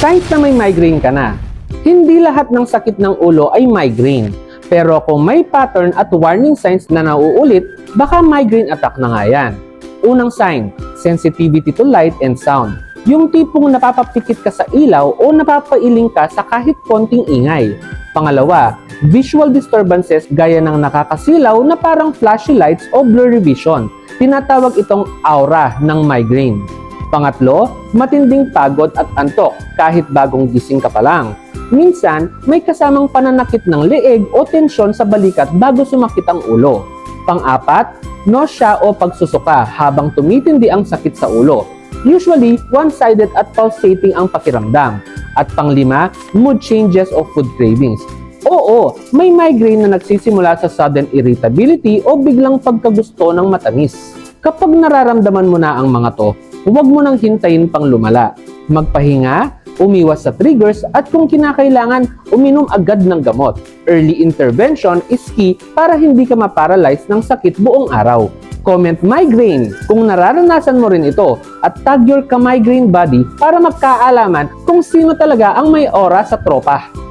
Kahit na may migraine ka na, hindi lahat ng sakit ng ulo ay migraine. Pero kung may pattern at warning signs na nauulit, baka migraine attack na nga yan. Unang sign, sensitivity to light and sound. Yung tipong napapapikit ka sa ilaw o napapailing ka sa kahit konting ingay. Pangalawa, visual disturbances gaya ng nakakasilaw na parang flashy lights o blurry vision. Tinatawag itong aura ng migraine. Pangatlo, matinding pagod at antok kahit bagong gising ka pa lang. Minsan, may kasamang pananakit ng leeg o tensyon sa balikat bago sumakit ang ulo. Pang-apat, nausea o pagsusuka habang tumitindi ang sakit sa ulo. Usually, one-sided at pulsating ang pakiramdam. At pang-lima, mood changes o food cravings. Oo, may migraine na nagsisimula sa sudden irritability o biglang pagkagusto ng matamis. Kapag nararamdaman mo na ang mga to, huwag mo nang hintayin pang lumala. Magpahinga, umiwas sa triggers at kung kinakailangan, uminom agad ng gamot. Early intervention is key para hindi ka maparalyze ng sakit buong araw. Comment migraine kung nararanasan mo rin ito at tag your ka-migraine buddy para magkaalaman kung sino talaga ang may aura sa tropa.